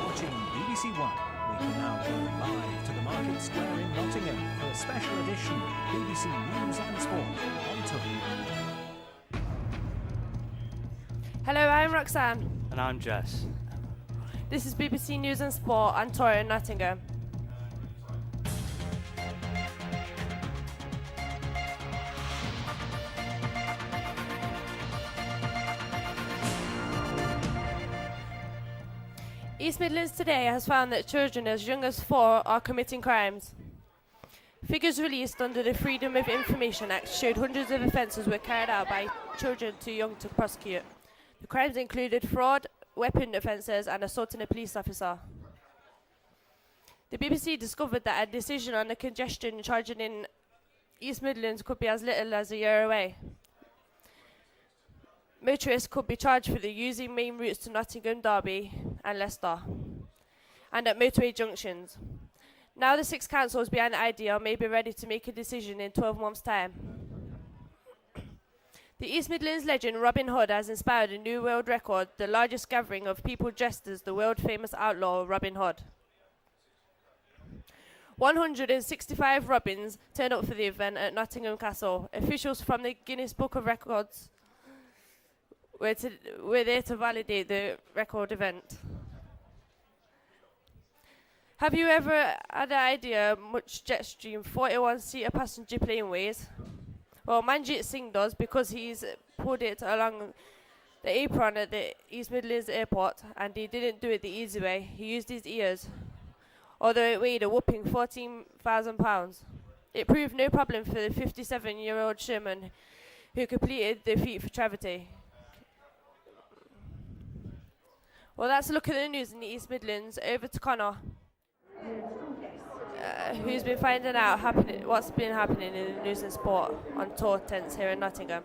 Watching BBC One, we can now go live to the Market Square in Nottingham for a special edition BBC News and Sport on Tour. Hello, I'm Roxanne. And I'm Jess. This is BBC News and Sport on tour in Nottingham. East Midlands Today has found that children as young as 4 are committing crimes. Figures released under the Freedom of Information Act showed hundreds of offences were carried out by children too young to prosecute. The crimes included fraud, weapon offences and assaulting a police officer. The BBC discovered that a decision on the congestion charging in East Midlands could be as little as a year away. Motorists could be charged for the using main routes to Nottingham, Derby and Leicester, and at motorway junctions. Now the 6 councils behind the idea may be ready to make a decision in 12 months' time. The East Midlands legend Robin Hood has inspired a new world record, the largest gathering of people dressed as the world-famous outlaw Robin Hood. 165 Robins turned up for the event at Nottingham Castle. Officials from the Guinness Book of Records were there to validate the record event. Have you ever had an idea much Jetstream 41-seater passenger plane weighs? Well, Manjit Singh does, because he's pulled it along the apron at the East Midlands Airport, and he didn't do it the easy way. He used his ears, although it weighed a whopping 14,000 pounds. It proved no problem for the 57-year-old Sherman who completed the feat for charity. Well, that's a look at the news in the East Midlands. Over to Connor, who's been finding out what's been happening in the news and sport on tour tents here in Nottingham.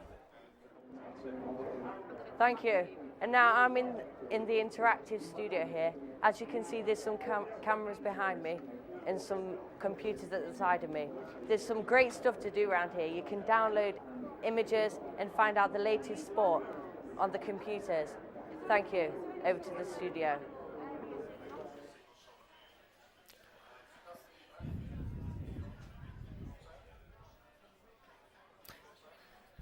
Thank you. And now I'm in the interactive studio here. As you can see, there's some cameras behind me and some computers at the side of me. There's some great stuff to do around here. You can download images and find out the latest sport on the computers. Thank you. Over to the studio.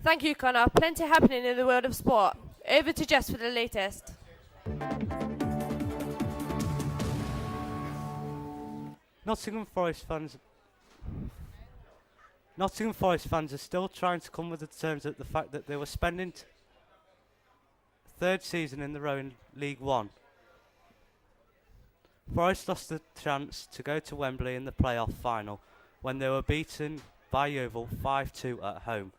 Thank you, Connor. Plenty happening in the world of sport. Over to Jess for the latest. Nottingham Forest fans are still trying to come with the terms at the fact that they were spending third season in the row in League One. Forest lost the chance to go to Wembley in the playoff final when they were beaten by Yeovil 5-2 at home.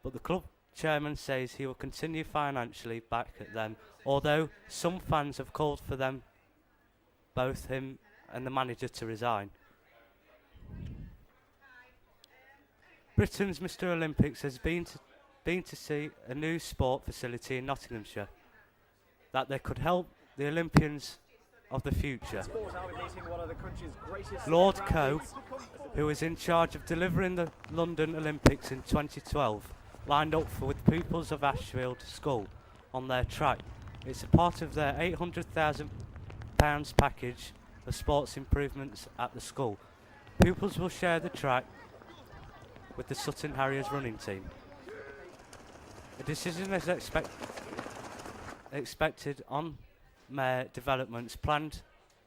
But the club chairman says he will continue financially back at them, although some fans have called for them, both him and the manager, to resign. Britain's Mr Olympics has been to see a new sport facility in Nottinghamshire that they could help the Olympians of the future. Lord Coe, who was in charge of delivering the London Olympics in 2012, lined up with pupils of Ashfield School on their track. It's a part of their £800,000 package of sports improvements at the school. Pupils will share the track with the Sutton Harriers running team. A decision is expected on Mayor developments planned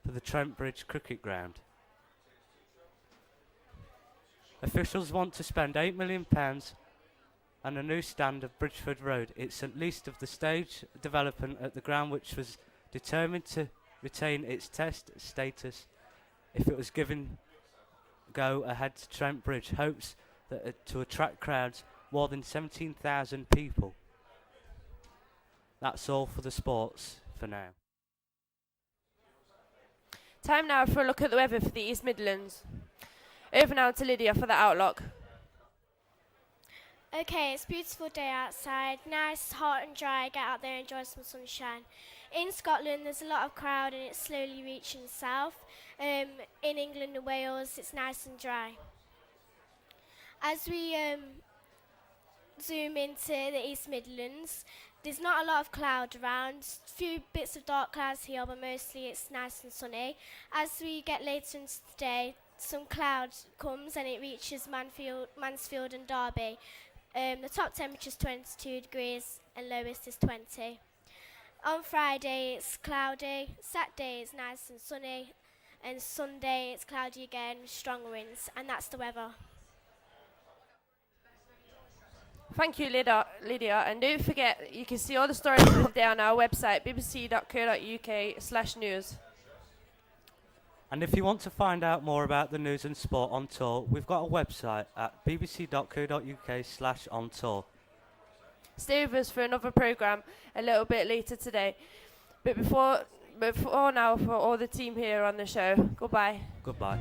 for the Trent Bridge cricket ground. Officials want to spend £8 million and a new stand of Bridgeford Road. It's at least of the stage development at the ground, which was determined to retain its test status if it was given go ahead to Trent Bridge. Hopes that to attract crowds more than 17,000 people. That's all for the sports. for now. Time now for a look at the weather for the East Midlands. Over now to Lydia for the outlook. Okay, it's a beautiful day outside, nice, hot and dry, get out there and enjoy some sunshine. In Scotland there's a lot of crowd and it's slowly reaching south. In England and Wales it's nice and dry. As we zoom into the East Midlands, there's not a lot of cloud around, few bits of dark clouds here but mostly it's nice and sunny. As we get later into the day, some cloud comes and it reaches Mansfield and Derby. The top temperature is 22 degrees and lowest is 20. On Friday it's cloudy, Saturday is nice and sunny, and Sunday it's cloudy again with strong winds, and that's the weather. Thank you, Lydia. And don't forget, you can see all the stories of the day on our website, bbc.co.uk/news. And if you want to find out more about the news and sport on tour, we've got a website at bbc.co.uk/on tour. Stay with us for another programme a little bit later today. But before now, for all the team here on the show, goodbye. Goodbye.